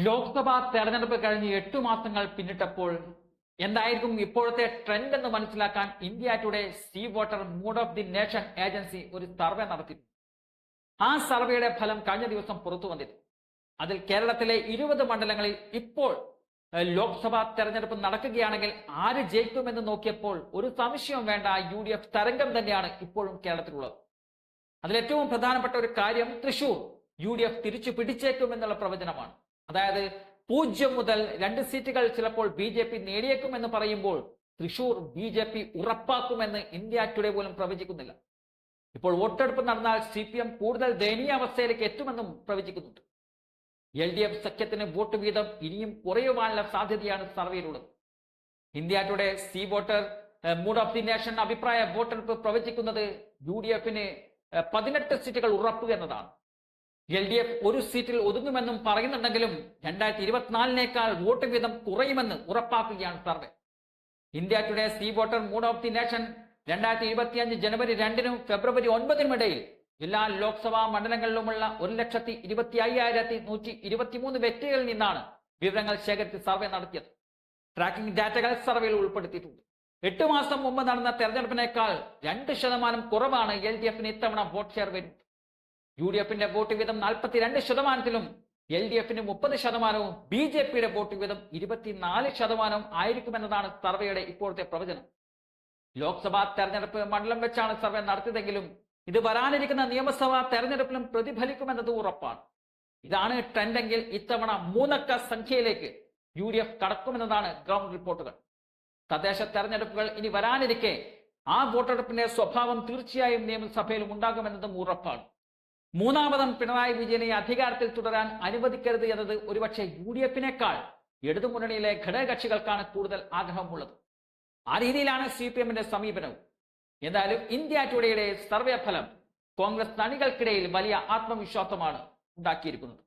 ലോക്സഭാ തെരഞ്ഞെടുപ്പ് കഴിഞ്ഞ് 8 മാസങ്ങൾ പിന്നിട്ടപ്പോൾ എന്തായിരിക്കും ഇപ്പോഴത്തെ ട്രെൻഡ് എന്ന് മനസ്സിലാക്കാൻ India today sea water mood of the nation agency ഒരു സർവേ നടത്തി. ആ സർവേയുടെ ഫലം കഴിഞ്ഞ ദിവസം പുറത്തു വന്നിരുന്നു. അതിൽ കേരളത്തിലെ 20 മണ്ഡലങ്ങളിൽ ഇപ്പോൾ ലോക്സഭാ തെരഞ്ഞെടുപ്പ് നടക്കുകയാണെങ്കിൽ ആര് ജയിക്കുമെന്ന് നോക്കിയപ്പോൾ ഒരു സംശയവും വേണ്ട, UDF തരംഗം തന്നെയാണ് ഇപ്പോഴും കേരളത്തിലുള്ളത്. അതിലേറ്റവും പ്രധാനപ്പെട്ട ഒരു കാര്യം തൃശൂർ UDF തിരിച്ചു പിടിച്ചേക്കുമെന്നുള്ള പ്രവചനമാണ്. അതായത് 0 മുതൽ 2 സീറ്റുകൾ ചിലപ്പോൾ BJP നേടിയേക്കുമെന്ന് പറയുമ്പോൾ തൃശൂർ BJP ഉറപ്പാക്കുമെന്ന് ഇന്ത്യ ടുഡേ പോലും പ്രവചിക്കുന്നില്ല. ഇപ്പോൾ വോട്ടെടുപ്പ് നടന്നാൽ CPM കൂടുതൽ ദയനീയ അവസ്ഥയിലേക്ക് എത്തുമെന്നും പ്രവചിക്കുന്നുണ്ട്. LDF സഖ്യത്തിന് വോട്ട് വീതം ഇനിയും കുറയുവാനുള്ള സാധ്യതയാണ് സർവേയിലുള്ളത്. India today C voter mood of the nation അഭിപ്രായ വോട്ടെടുപ്പ് പ്രവചിക്കുന്നത് UDFന് 18 സീറ്റുകൾ ഉറപ്പ് എന്നതാണ്. LDF ഒരു സീറ്റിൽ ഒതുങ്ങുമെന്നും പറയുന്നുണ്ടെങ്കിലും 2024 വോട്ട് വീതം കുറയുമെന്ന് ഉറപ്പാക്കുകയാണ് സർവേ. India today C voter mood of the Nation 2025 ജനുവരി 2 ഫെബ്രുവരി 9 ഇടയിൽ എല്ലാ ലോക്സഭാ മണ്ഡലങ്ങളിലുമുള്ള 1,25,123 വ്യക്തികളിൽ നിന്നാണ് വിവരങ്ങൾ ശേഖരിച്ച് സർവേ നടത്തിയത്. ട്രാക്കിംഗ് ഡാറ്റകൾ സർവേയിൽ ഉൾപ്പെടുത്തിയിട്ടുണ്ട്. 8 മാസം മുമ്പ് നടന്ന തെരഞ്ഞെടുപ്പിനേക്കാൾ 2% കുറവാണ് LDFന് ഇത്തവണ വോട്ട് ഷെയർ വരുന്നത്. UDFന്റെ വോട്ട് വീതം 42%, LDFന് 30%, BJPയുടെ വോട്ട് വീതം 24% ആയിരിക്കുമെന്നതാണ് സർവേയുടെ ഇപ്പോഴത്തെ പ്രവചനം. ലോക്സഭാ തെരഞ്ഞെടുപ്പ് മണ്ഡലം വെച്ചാണ് സർവേ നടത്തിയതെങ്കിലും ഇത് വരാനിരിക്കുന്ന നിയമസഭാ തെരഞ്ഞെടുപ്പിലും പ്രതിഫലിക്കുമെന്നത് ഉറപ്പാണ്. ഇതാണ് ട്രെൻഡെങ്കിൽ ഇത്തവണ 3 അക്ക സംഖ്യയിലേക്ക് UDF കടക്കുമെന്നതാണ് ഗ്രൗണ്ട് റിപ്പോർട്ടുകൾ. തദ്ദേശ തെരഞ്ഞെടുപ്പുകൾ ഇനി വരാനിരിക്കെ ആ വോട്ടെടുപ്പിന്റെ സ്വഭാവം തീർച്ചയായും നിയമസഭയിലും ഉണ്ടാകുമെന്നതും ഉറപ്പാണ്. മൂന്നാമതും പിണറായി വിജയനെ അധികാരത്തിൽ തുടരാൻ അനുവദിക്കരുത് എന്നത് ഒരുപക്ഷെ UDFനേക്കാൾ ഇടതുമുന്നണിയിലെ ഘടകകക്ഷികൾക്കാണ് കൂടുതൽ ആഗ്രഹമുള്ളത്. ആ രീതിയിലാണ് CPMന്റെ സമീപനവും. എന്തായാലും ഇന്ത്യ ടുഡേയുടെ സർവേ ഫലം കോൺഗ്രസ് അണികൾക്കിടയിൽ വലിയ ആത്മവിശ്വാസമാണ് ഉണ്ടാക്കിയിരിക്കുന്നത്.